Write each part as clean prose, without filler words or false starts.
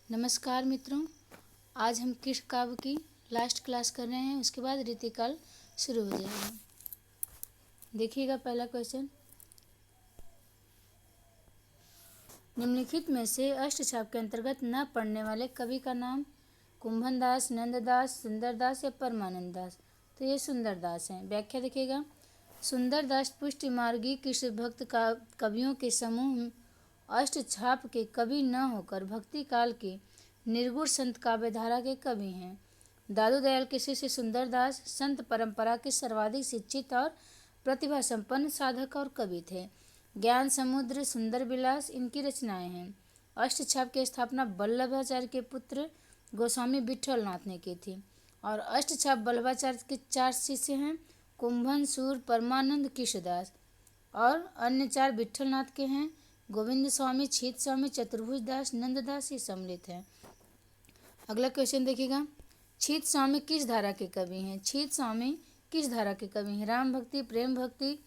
नमस्कार मित्रों, आज हम कृष्ण काव्य की लास्ट क्लास कर रहे हैं। उसके बाद रीतिकाल शुरू हो जाएगा। देखिएगा पहला क्वेश्चन, निम्नलिखित में से अष्टछाप के अंतर्गत न पढ़ने वाले कवि का नाम। कुंभन दास, नंददास, सुंदरदास या परमानंद दास। तो ये सुंदरदास हैं। व्याख्या देखिएगा, सुंदरदास पुष्टि मार्गी कृष्ण भक्त का कवियों के समूह अष्टछाप के कवि न होकर भक्ति काल के निर्गुण संत काव्यधारा के कवि हैं। दादू दयाल के शिष्य सुंदरदास संत परंपरा के सर्वाधिक शिक्षित और प्रतिभा संपन्न साधक और कवि थे। ज्ञान समुद्र, सुंदर विलास इनकी रचनाएं हैं। अष्टछाप की स्थापना वल्लभाचार्य के पुत्र गोस्वामी विट्ठलनाथ ने की थी। और अष्टछाप वल्लभाचार्य के 4 शिष्य हैं, कुंभन, सूर, परमानंद, कृष्णदास। और अन्य 4 विट्ठलनाथ के हैं, गोविंद स्वामी, छीत स्वामी, चतुर्भुज दास, नंददास ये सम्मिलित हैं। अगला क्वेश्चन देखिएगा, छीत स्वामी किस धारा के कवि हैं। छीत स्वामी किस धारा के कवि हैं। राम भक्ति, प्रेम भक्ति,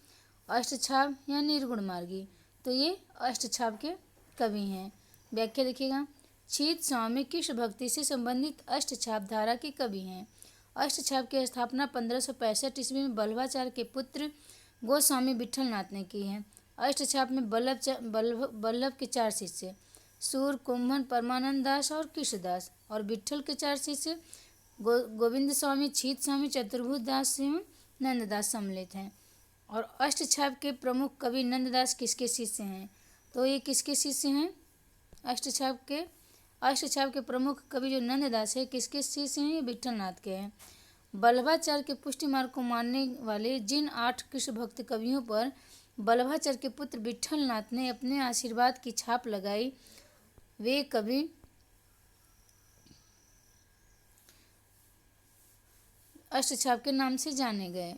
अष्टछाप या निर्गुण मार्गी। तो ये अष्टछाप के कवि हैं। व्याख्या देखिएगा, छीत स्वामी कृष्ण भक्ति से संबंधित अष्टछाप धारा के कवि हैं। अष्टछाप की स्थापना 1565 ईस्वी में वल्लभाचार्य के पुत्र गोस्वामी विट्ठलनाथ ने की है। अष्टछाप में वल्लभ के 4 शिष्य सूर, कुंभन, परमानंद दास और कृष्णदास, और विट्ठल के 4 शिष्य गोविंद स्वामी, छीत स्वामी, चतुर्भुज दास एवं नंददास सम्मिलित हैं। और अष्टछाप के प्रमुख कवि नंददास किसके शिष्य हैं। तो ये किसके शिष्य हैं। अष्टछाप के प्रमुख कवि जो नंददास है किसके शिष्य हैं। ये विट्ठलनाथ के हैं। वल्लभाचार्य के पुष्टि मार्ग को मानने वाले जिन 8 कृष्ण भक्त कवियों पर वल्लभाचार्य के पुत्र विट्ठलनाथ ने अपने आशीर्वाद की छाप लगाई, वे कवि अष्टछाप के नाम से जाने गए।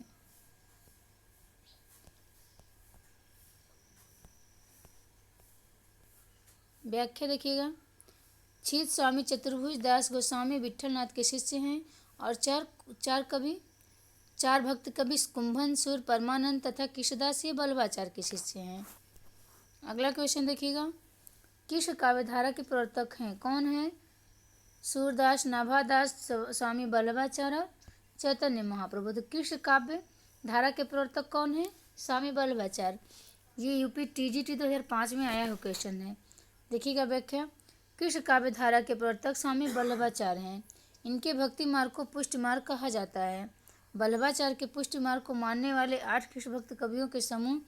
व्याख्या देखिएगा, छीत स्वामी चतुर्भुज दास गोस्वामी विट्ठलनाथ के शिष्य हैं। और चार भक्त कवि कुंभन, सूर, परमानंद तथा कृष्णदास ये वल्लभाचार्य के शिष्य हैं। अगला क्वेश्चन देखिएगा, कृष्ण काव्यधारा के प्रवर्तक हैं कौन है। सूरदास, नाभादास, स्वामी वल्लभाचार्य, चैतन्य महाप्रभु। तो कृष्ण काव्य धारा के प्रवर्तक कौन है। स्वामी वल्लभाचार्य। ये यूपी टीजीटी 2005 में आया हुआ क्वेश्चन है। देखिएगा व्याख्या, कृष्ण काव्य धारा के प्रवर्तक स्वामी वल्लभाचार्य हैं। इनके भक्ति मार्ग को पुष्टि मार्ग कहा जाता है। वल्लभाचार्य के पुष्टि मार्ग को मानने वाले 8 कृष्ण भक्त कवियों के समूह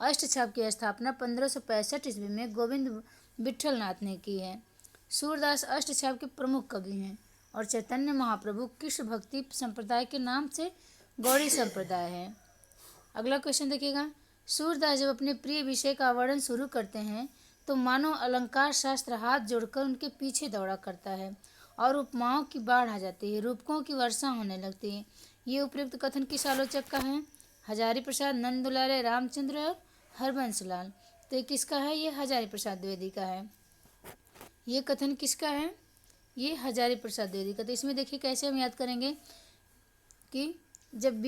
अष्टछाप की स्थापना 1565 ईस्वी में गोविंद विट्ठलनाथ ने की है। सूरदास अष्टछाप के प्रमुख कवि हैं। और चैतन्य महाप्रभु कृष्ण भक्ति संप्रदाय के नाम से गौड़ी संप्रदाय है। अगला क्वेश्चन देखिएगा, सूरदास जब अपने प्रिय विषय का वर्णन शुरू करते हैं तो मानो अलंकार शास्त्र हाथ जोड़कर उनके पीछे दौड़ा करता है और उपमाओं की बाढ़ आ जाती है, रूपकों की वर्षा होने लगती है। ये उपयुक्त कथन किस आलोचक का है। हजारी प्रसाद, नंद दुलारे, रामचंद्र और हरबंस लाल। तो ये किसका है। ये हजारी प्रसाद द्विवेदी का है। ये कथन किसका है। ये हजारी प्रसाद द्विवेदी का। तो इसमें देखिए कैसे हम याद करेंगे कि जब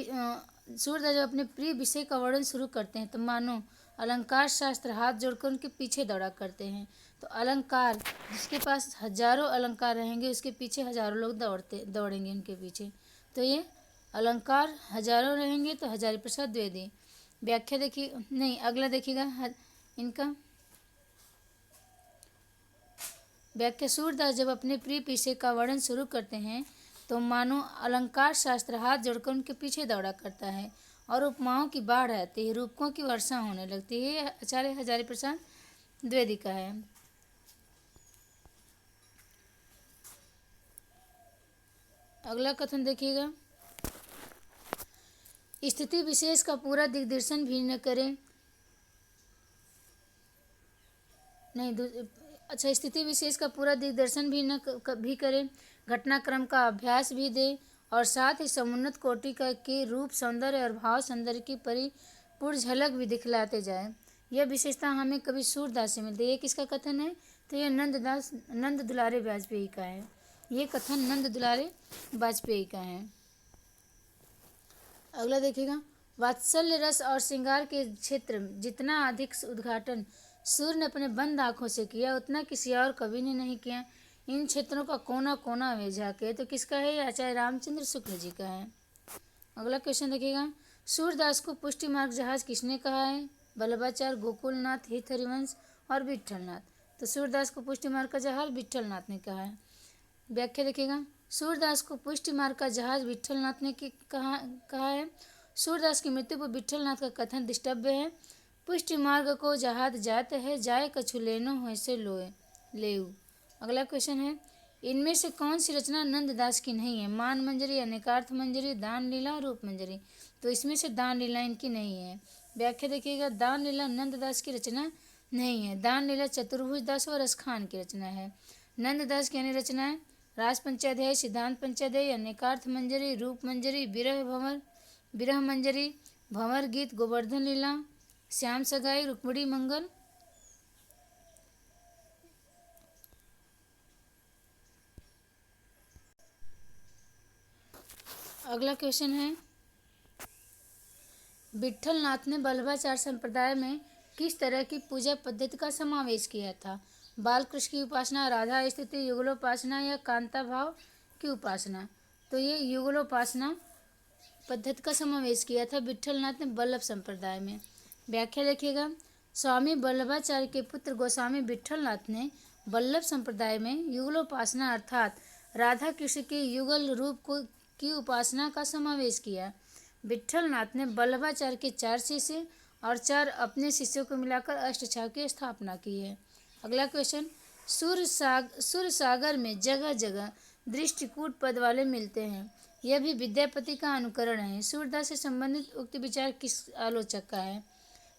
सूरदास जब अपने प्रिय विषय का वर्णन शुरू करते हैं तो मानो अलंकार शास्त्र हाथ जोड़कर उनके पीछे दौड़ा करते हैं। तो अलंकार, जिसके पास हजारों अलंकार रहेंगे उसके पीछे हजारों लोग दौड़ेंगे उनके पीछे। तो ये अलंकार हजारों रहेंगे तो हजारी प्रसाद द्विवेदी। व्याख्या देखिए, नहीं अगला देखिएगा इनका व्याख्या, सूरदास जब अपने प्रिय विषय का वर्णन शुरू करते हैं तो मानो अलंकार शास्त्र हाथ जोड़कर उनके पीछे दौड़ा करता है और उपमाओं की बाढ़ आती है, रूपकों की वर्षा होने लगती है। आचार्य हजारी प्रसाद द्विवेदी का है। अगला कथन देखिएगा, स्थिति विशेष का पूरा दिग्दर्शन भी न करें। नहीं, स्थिति विशेष का पूरा दिग्दर्शन भी करें, घटनाक्रम का अभ्यास भी दे और साथ ही समुन्नत कोटि का के रूप सौंदर्य और भाव सौंदर्य की परिपूर्ण झलक भी दिखलाते जाए। यह विशेषता हमें कवि सूरदास से मिलती है। ये किसका कथन है। तो यह नंद दुलारे वाजपेयी का है। ये कथन नंद दुलारे वाजपेयी का है। अगला देखिएगा, वात्सल्य रस और श्रृंगार के क्षेत्र में जितना अधिक उद्घाटन सूर्य ने अपने बंद आँखों से किया उतना किसी और कवि ने नहीं किया। इन क्षेत्रों का कोना कोना वे झाके। तो किसका है? ये आचार्य रामचंद्र शुक्ल जी का है। अगला क्वेश्चन देखिएगा, सूरदास को पुष्टि मार्ग जहाज किसने कहा है? वल्लभाचार्य, गोकुलनाथ, हित हरिवंश और विट्ठलनाथ। तो सूरदास को पुष्टि मार्ग का जहाज विट्ठलनाथ ने कहा है। व्याख्या देखिएगा, सूरदास को पुष्टि मार्ग का जहाज विट्ठलनाथ ने कहा है। सूरदास की मृत्यु पर विट्ठलनाथ का कथन दृष्टव्य है। पुष्टि मार्ग को जहाज जात है, जाए कछु लेनो हो से लोए लेऊ। अगला क्वेश्चन है, इनमें से कौन सी रचना नंददास की नहीं है? मान मंजरी, अनेकार्थ मंजरी, दान लीला, रूप मंजरी। तो इसमें से दान लीला इनकी नहीं है। व्याख्या देखिएगा, दान लीला नंददास की रचना नहीं है। दान लीला चतुर्भुज दास और रसखान की रचना है। नंददास की अन्य रचनाएं रास पंचाध्याय, सिद्धांत पंचाध्याय, अनेकार्थ मंजरी, रूप मंजरी, विरह मंजरी, भंवर गीत, गोवर्धन लीला, श्याम सगाई, रुक्मिणी मंगल। अगला क्वेश्चन है, विट्ठलनाथ ने वल्लभाचार्य संप्रदाय में किस तरह की पूजा पद्धति का समावेश किया था? बालकृष्ण की उपासना, राधा स्तुति, युगलोपासना या कांता भाव की उपासना। तो ये युगलोपासना पद्धति का समावेश किया था विट्ठलनाथ ने वल्लभ संप्रदाय में। व्याख्या देखिएगा, स्वामी वल्लभाचार्य के पुत्र गोस्वामी विट्ठलनाथ ने वल्लभ संप्रदाय में युगलोपासना अर्थात राधा कृष्ण के युगल रूप की उपासना का समावेश किया। विट्ठलनाथ ने वल्लभाचार्य के 4 शिष्य और 4 अपने शिष्यों को मिलाकर अष्टछाव की स्थापना की है। अगला क्वेश्चन, सूरसागर में जगह जगह दृष्टिकूट पद वाले मिलते हैं, यह भी विद्यापति का अनुकरण है। सूरदास से संबंधित उक्त विचार किस आलोचक का है?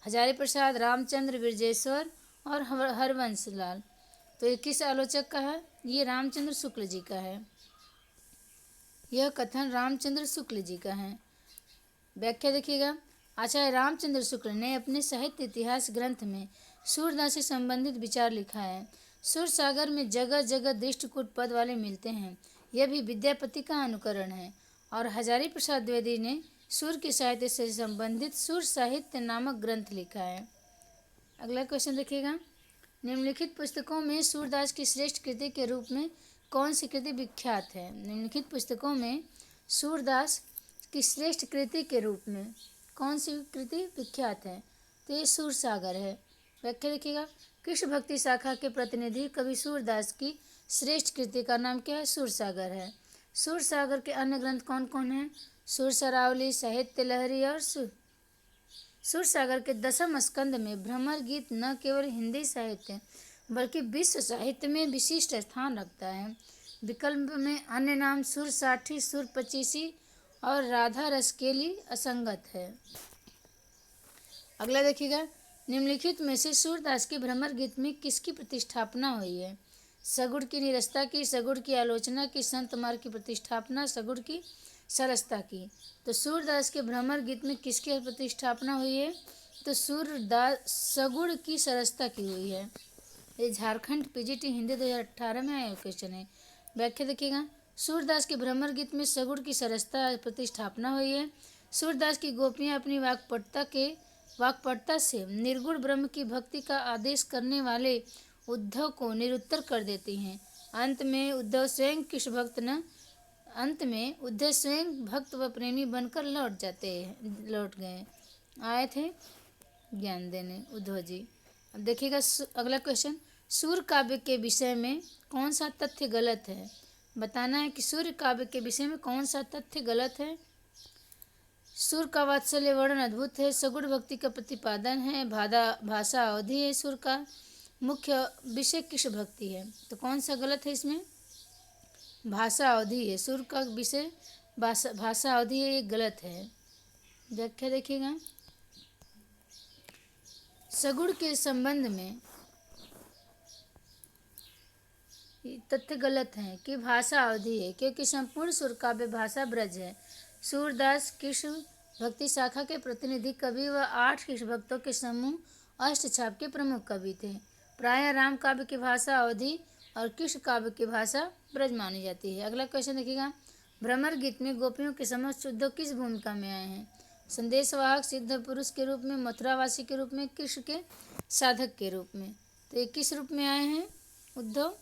हजारी प्रसाद, रामचंद्र विरजेश्वर और हरवंश लाल। तो ये किस आलोचक का है? ये रामचंद्र शुक्ल जी का है। यह कथन रामचंद्र शुक्ल जी का है। व्याख्या देखिएगा, आचार्य रामचंद्र शुक्ल ने अपने साहित्य इतिहास ग्रंथ में सूरदास से संबंधित विचार लिखा है। सूरसागर में जगह जगह दृष्टिकूट पद वाले मिलते हैं, यह भी विद्यापति का अनुकरण है। और हजारी प्रसाद द्विवेदी ने सूर के साहित्य से संबंधित सूर साहित्य नामक ग्रंथ लिखा है। अगला क्वेश्चन देखिएगा, निम्नलिखित पुस्तकों में सूरदास की श्रेष्ठ कृति के रूप में कौन सी कृति विख्यात है? निम्नलिखित पुस्तकों में सूरदास की श्रेष्ठ कृति के रूप में कौन सी कृति विख्यात है? तो ये सूरसागर है। व्याख्या देखिएगा, कृष्ण भक्ति शाखा के प्रतिनिधि कवि सूरदास की श्रेष्ठ कृति का नाम क्या है? सूरसागर है। सूरसागर के अन्य ग्रंथ कौन कौन हैं? सुरसरावली, साहित्य लहरी और सूरसागर के 10वें स्कंद में भ्रमर गीत न केवल हिंदी साहित्य बल्कि विश्व साहित्य में विशिष्ट स्थान रखता है। विकल्प में अन्य नाम सुरसाठी, सुरपचीसी और राधा रसकेली असंगत है। अगला देखिएगा, निम्नलिखित में से सूरदास के भ्रमर गीत में किसकी प्रतिष्ठापना हुई है? सगुण की निरस्ता की, सगुण की आलोचना की, संत मार्ग की प्रतिष्ठापना, सगुण की सरसता की। तो सूरदास के भ्रमर गीत में किसकी प्रतिष्ठापना हुई है? तो सगुण की सरसता की हुई है। ये झारखंड पीजीटी हिंदी 2018 में आया क्वेश्चन है। व्याख्या देखिएगा, सूरदास के भ्रमर गीत में सगुण की सरसता प्रतिष्ठापना हुई है। सूरदास की गोपियाँ अपनी वाक्पटुता से निर्गुण ब्रह्म की भक्ति का आदेश करने वाले उद्धव को निरुत्तर कर देती हैं। अंत में उद्धव स्वयं भक्त व प्रेमी बनकर लौट गए आए थे ज्ञान देने उद्धव जी। अब देखिएगा अगला क्वेश्चन, सूर्य काव्य के विषय में कौन सा तथ्य गलत है? बताना है कि सूर्य काव्य के विषय में कौन सा तथ्य गलत है। सुर का वात्सल्य वर्णन अद्भुत है, सगुण भक्ति का प्रतिपादन है, भाषा अवधि है, सुर का मुख्य विषय कृष्ण भक्ति है। तो कौन सा गलत है इसमें? भाषा अवधि है, सुर का विषय भाषा अवधि है, ये गलत है। व्याख्या देखिएगा, सगुण के संबंध में तथ्य गलत है कि भाषा अवधि है, क्योंकि संपूर्ण सुर काव्य भाषा ब्रज है। सूरदास कृष्ण भक्ति शाखा के प्रतिनिधि कवि व 8 कृष्ण भक्तों के समूह अष्टछाप के प्रमुख कवि थे। प्रायः राम काव्य की भाषा अवधि और कृष्ण काव्य की भाषा ब्रज मानी जाती है। अगला क्वेश्चन देखिएगा, भ्रमर गीत में गोपियों के समक्ष उद्धव किस भूमिका में आए हैं? संदेशवाहक, सिद्ध पुरुष के रूप में, मथुरावासी के रूप में, कृष्ण के साधक के रूप में। तो ये किस रूप में आए हैं उद्धव?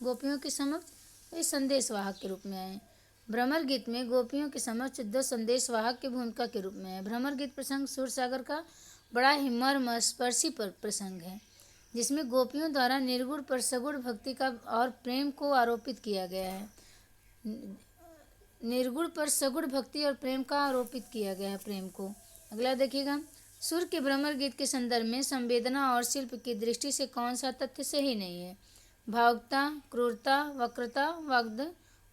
गोपियों के समक्ष ये संदेशवाहक के रूप में आए। भ्रमर गीत में गोपियों के समक्ष दो संदेशवाहक की भूमिका के रूप में है। भ्रमर गीत प्रसंग सूरसागर का बड़ा ही मर्मस्पर्शी प्रसंग है, जिसमें गोपियों द्वारा निर्गुण पर सगुण भक्ति का और प्रेम को आरोपित किया गया है। निर्गुण पर सगुण भक्ति और प्रेम का आरोपित किया गया है, प्रेम को। अगला देखिएगा, सुर के भ्रमर गीत के संदर्भ में संवेदना और शिल्प की दृष्टि से कौन सा तथ्य सही नहीं है? भावुकता, क्रूरता, वक्रता,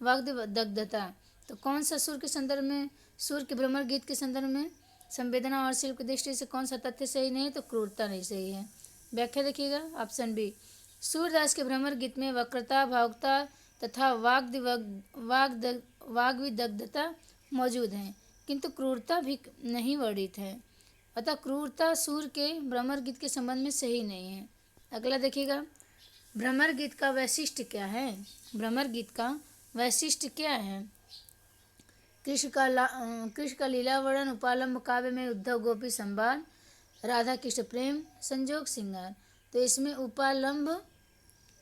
वाग्दग्धता। तो कौन सा सुर के संदर्भ में, सुर के भ्रमर गीत के संदर्भ में संवेदना और शिल्प की दृष्टि से कौन सा तथ्य सही नहीं है? तो क्रूरता नहीं सही है। व्याख्या देखिएगा, ऑप्शन बी। सूरदास के भ्रमर गीत में वक्रता, भावुकता तथा वाग्विदग्धता मौजूद हैं, किंतु क्रूरता भी नहीं वर्णित है। अतः क्रूरता सूर के भ्रमर गीत के संबंध में सही नहीं है। अगला देखिएगा, भ्रमर गीत का वैशिष्ट क्या है? भ्रमर गीत का वैशिष्ट क्या है? कृष्ण का लीला वर्णन, उपालंब काव्य में उद्धव गोपी संवाद, राधा कृष्ण प्रेम, संजोग श्रृंगार। तो इसमें उपालंब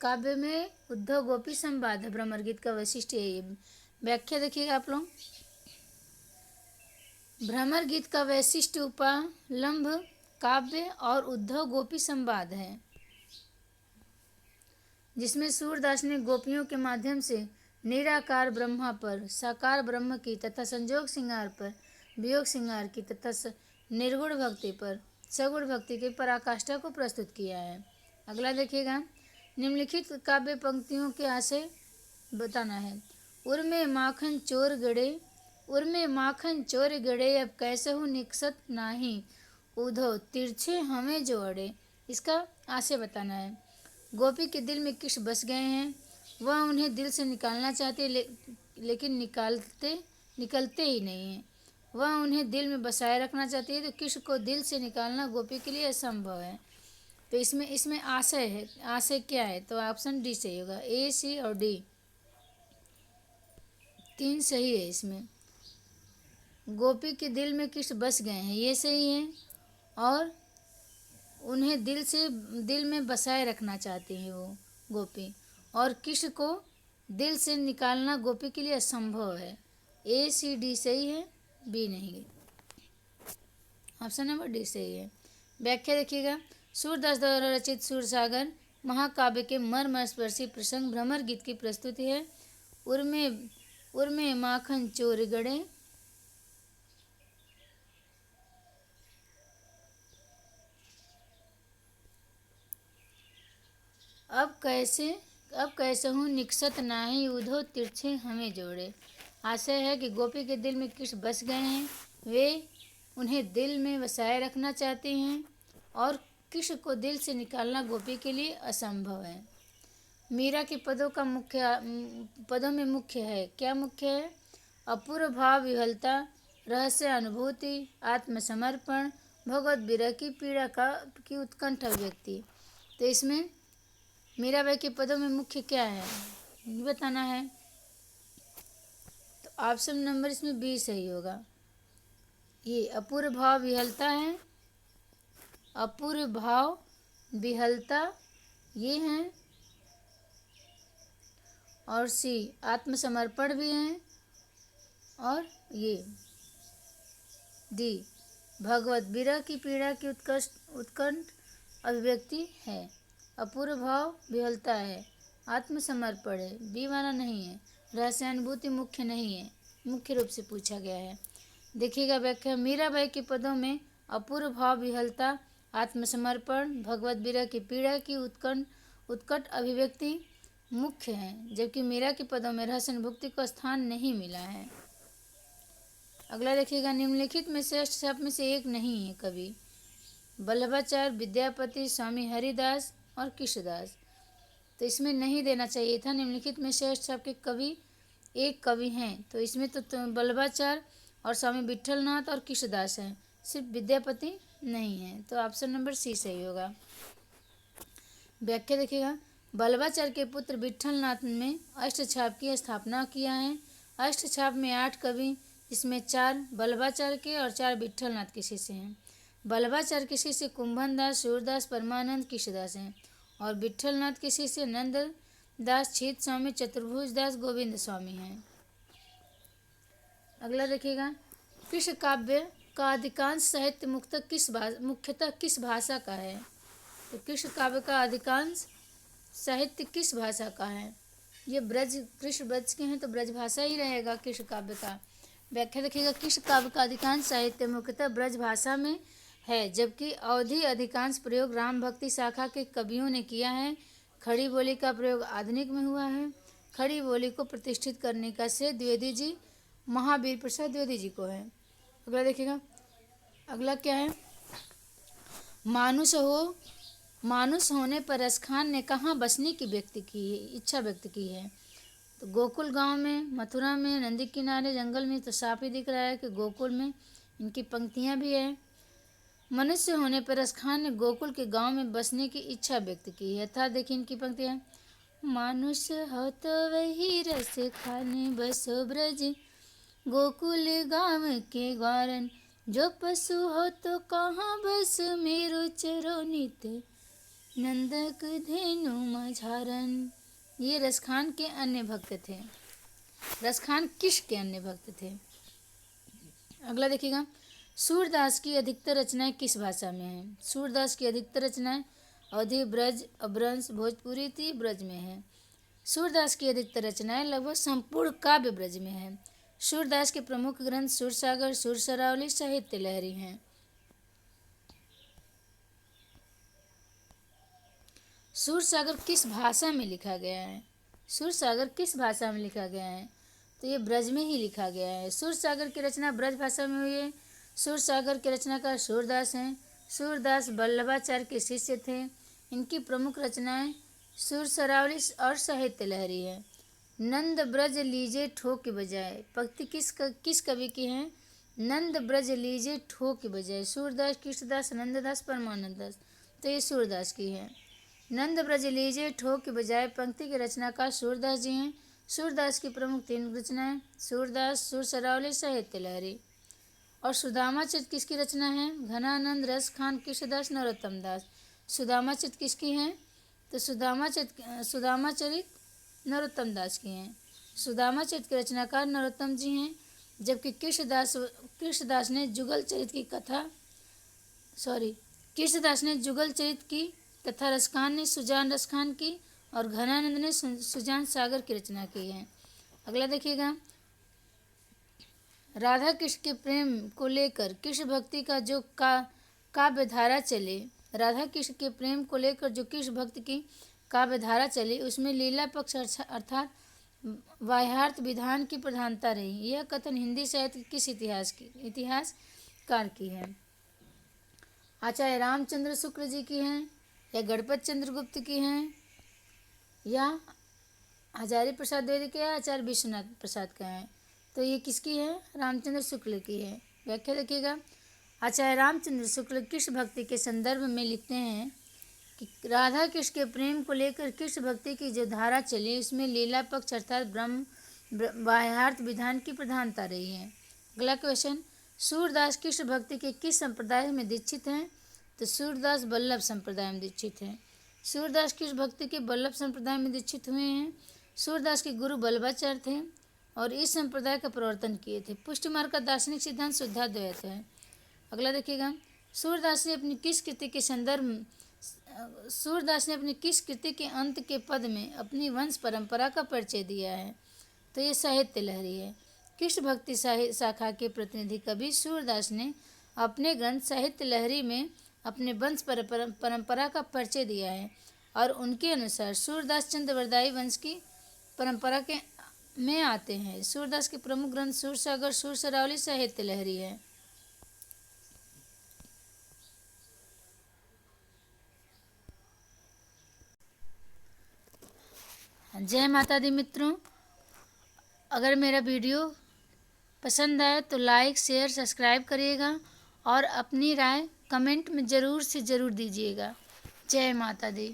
काव्य में उद्धव गोपी संवाद है, भ्रमर गीत का वैशिष्ट यही है। व्याख्या देखिएगा आप लोग, भ्रमर गीत का वैशिष्ट उपालंब काव्य और उद्धव गोपी संवाद है, जिसमें सूरदास ने गोपियों के माध्यम से निराकार ब्रह्मा पर साकार ब्रह्म की तथा संजोग श्रृंगार पर वियोग श्रृंगार की तथा निर्गुण भक्ति पर सगुण भक्ति की पराकाष्ठा को प्रस्तुत किया है। अगला देखिएगा, निम्नलिखित काव्य पंक्तियों के आशय बताना है। उर्मे माखन चोर गड़े अब कैसे हूँ निकसत नाही, उधो तिरछे हमें जो अड़े। इसका आशय बताना है। गोपी के दिल में कृष्ण बस गए हैं, वह उन्हें दिल से निकालना चाहती है, लेकिन निकलते ही नहीं हैं। वह उन्हें दिल में बसाए रखना चाहती है, तो कृष्ण को दिल से निकालना गोपी के लिए असंभव है। तो इसमें आशय है, आशय क्या है? तो ऑप्शन डी सही होगा। ए, सी और डी तीन सही है। इसमें गोपी के दिल में कृष्ण बस गए हैं, ये सही है, और उन्हें दिल में बसाए रखना चाहती है वो गोपी, और कृष्ण को दिल से निकालना गोपी के लिए असंभव है। ए, सी, डी सही है, बी नहीं। ऑप्शन नंबर डी सही है। व्याख्या देखिएगा, सूरदास द्वारा रचित सूरसागर महाकाव्य के मर्मस्पर्शी प्रसंग भ्रमर गीत की प्रस्तुति है। उर्मे माखन चोर गड़े, अब कैसे हूँ निकसत नाही, उधो तिरछे हमें जोड़े। आशय है कि गोपी के दिल में कृष्ण बस गए हैं, वे उन्हें दिल में बसाए रखना चाहती हैं, और कृष्ण को दिल से निकालना गोपी के लिए असंभव है। मीरा के पदों में मुख्य है, क्या मुख्य है? अपूर्व भाव विह्वलता, रहस्य अनुभूति, आत्मसमर्पण, भगवत विरह की पीड़ा की उत्कंठ अभिव्यक्ति। तो इसमें मीराबाई के पदों में मुख्य क्या है ये बताना है। तो ऑप्शन नंबर इसमें बी सही होगा। ये अपूर्व भाव विह्वलता है, अपूर्व भाव विह्वलता ये हैं, और सी आत्मसमर्पण भी हैं, और ये डी भगवत विरह की पीड़ा की उत्कंठ अभिव्यक्ति है। अपूर्व भाव विह्वलता है, आत्मसमर्पण है, बी वाला नहीं है, रहस्यानुभूति मुख्य नहीं है, मुख्य रूप से पूछा गया है। देखिएगा व्याख्या, मीराबाई के पदों में अपूर्व भाव विह्वलता, आत्मसमर्पण, भगवत विरह की पीड़ा की उत्कट अभिव्यक्ति मुख्य है, जबकि मीरा के पदों में रहस्यानुभूति को स्थान नहीं मिला है। अगला देखिएगा, निम्नलिखित में श्रेष्ठ शब्द में से एक नहीं है कवि। वल्लभाचार्य, विद्यापति, स्वामी हरिदास और कृष्णदास। तो इसमें नहीं देना चाहिए था। निम्नलिखित में श्रेष्ठ शब्द के कवि एक कवि हैं, तो इसमें तो वल्लभाचार्य और स्वामी विट्ठलनाथ और कृष्णदास हैं, सिर्फ विद्यापति नहीं है। तो ऑप्शन नंबर सी सही होगा। व्याख्या देखिएगा, वल्लभाचार्य के पुत्र विट्ठलनाथ ने अष्टछाप की स्थापना किया है। अष्टछाप में 8 कवि, इसमें 4 वल्लभाचार्य के और 4 विट्ठलनाथ के शिष्य हैं। वल्लभाचार्य के शिष्य कुंभनदास, सूरदास, परमानंद, कृष्णदास हैं, और विट्ठलनाथ के शिष्य दास छीत स्वामी चतुर्भुज दास गोविंद स्वामी हैं। अगला देखिएगा, कृष्ण काव्य का अधिकांश साहित्य मुख्यतः किस भाषा का है? तो कृष्ण काव्य का अधिकांश साहित्य किस भाषा का है? ये ब्रज, कृष्ण ब्रज के हैं तो ब्रज भाषा ही रहेगा कृष्ण काव्य का। व्याख्या देखिएगा, कृष्ण काव्य का अधिकांश साहित्य मुख्यतः ब्रज भाषा में है, जबकि अवधि अधिकांश प्रयोग राम भक्ति शाखा के कवियों ने किया है। खड़ी बोली का प्रयोग आधुनिक में हुआ है। खड़ी बोली को प्रतिष्ठित करने का श्रेय द्विवेदी जी, महावीर प्रसाद द्विवेदी जी को है। अगला देखिएगा, अगला क्या है, मानुष होने पर रसखान ने कहाँ बसने की इच्छा व्यक्त की है? तो गोकुल गांव में, मथुरा में, नदी किनारे, जंगल में। तो साफ ही दिख रहा है कि गोकुल में इनकी पंक्तियां भी है। मनुष्य होने पर रसखान ने गोकुल के गांव में बसने की इच्छा व्यक्त की है। था देखिए इनकी पंक्तियां, मानुष हो तो वही रस खाने बसो ब्रज, गोकुल गांव के ग्वारन, जो पशु हो तो कहाँ बस मेरो चरो नित, नंदक धेनु मझारन। ये रसखान के अन्य भक्त थे। रसखान किस के अन्य भक्त थे? अगला देखिएगा, सूरदास की अधिकतर रचनाएं किस भाषा में हैं? सूरदास की अधिकतर रचनाएं अवधी, ब्रज, अपभ्रंश, भोजपुरी थी ब्रज में है। सूरदास की अधिकतर रचनाएं लगभग संपूर्ण काव्य ब्रज में है। सूरदास के प्रमुख ग्रंथ सूरसागर, सुरसरावली, साहित्य लहरी हैं। सूरसागर किस भाषा में लिखा गया है? सूरसागर किस भाषा में लिखा गया है? तो ये ब्रज में ही लिखा गया है। सूरसागर की रचना ब्रज भाषा में हुई है। सूरसागर के रचनाकार सूरदास हैं। सूरदास वल्लभाचार्य के शिष्य थे। इनकी प्रमुख रचनाएं सुरसरावली और साहित्य लहरी है। नंद ब्रज लीजे ठोक के बजाय, पंक्ति किस कवि की है? नंद ब्रज लीजे ठोक के बजाय। सूरदास, कृष्णदास, नंददास, परमानंद दास। तो ये सूरदास की है। नंद ब्रज लीजे ठोक के बजाय पंक्ति के रचनाकार सूरदास जी हैं। सूरदास की प्रमुख 3 रचनाएं सूरदास, सुरसरावली, साहित्य लहरी। और सुदामा चरित किसकी रचना है? घनानंद, रसखान, कृष्णदास, नरोत्तम दास। सुदामा चरित किसकी है? तो सुदामा चरित नरोत्तम दास की हैं। सुदामा चरित के रचनाकार नरोत्तम जी हैं, जबकि कृष्णदास ने जुगल चरित की तथा रसखान ने सुजान रसखान की और घनानंद ने सुजान सागर की रचना की है। अगला देखिएगा, राधा कृष्ण के प्रेम को लेकर कृष्ण भक्ति का जो काव्य धारा चले, राधा कृष्ण के प्रेम को लेकर जो कृष्ण भक्ति की काव्य धारा चली, उसमें लीला पक्ष अर्थात वाह्यार्थ विधान की प्रधानता रही। यह कथन हिंदी साहित्य किस इतिहासकार की है? आचार्य रामचंद्र शुक्ल जी की हैं, या गणपत चंद्र गुप्त की हैं, या हजारी प्रसाद द्विवेदी के, या आचार्य विश्वनाथ प्रसाद का है? तो ये किसकी है? रामचंद्र शुक्ल की है। व्याख्या देखिएगा, आचार्य रामचंद्र शुक्ल कृष्ण भक्ति के संदर्भ में लिखते हैं कि राधा कृष्ण के प्रेम को लेकर कृष्ण भक्ति की जो धारा चली, उसमें लीला पक्ष अर्थात ब्रह्म बाह्यार्थ विधान की प्रधानता रही है। अगला क्वेश्चन, सूरदास कृष्ण भक्ति के किस संप्रदाय में दीक्षित हैं? तो सूरदास वल्लभ संप्रदाय में दीक्षित हैं। सूरदास कृष्ण भक्ति के वल्लभ संप्रदाय में दीक्षित हुए हैं। सूरदास के गुरु वल्लभाचार्य थे और इस संप्रदाय का प्रवर्तन किए थे। पुष्टि मार्ग का दार्शनिक सिद्धांत शुद्धाद्वैत है। अगला देखिएगा, सूरदास ने अपनी किस कृति के अंत के पद में अपनी वंश परंपरा का परिचय दिया है? तो ये साहित्य लहरी है। कृष्ण भक्ति शाखा के प्रतिनिधि कवि सूरदास ने अपने ग्रंथ साहित्य लहरी में अपने वंश परंपरा का परिचय दिया है और उनके अनुसार सूरदास चंद्रवरदायी वंश की परंपरा में आते हैं। सूरदास के प्रमुख ग्रंथ सुरसागर, सुरसरावली, साहित्य लहरी है। जय माता दी मित्रों, अगर मेरा वीडियो पसंद आए तो लाइक, शेयर, सब्सक्राइब करिएगा और अपनी राय कमेंट में ज़रूर से ज़रूर दीजिएगा। जय माता दी।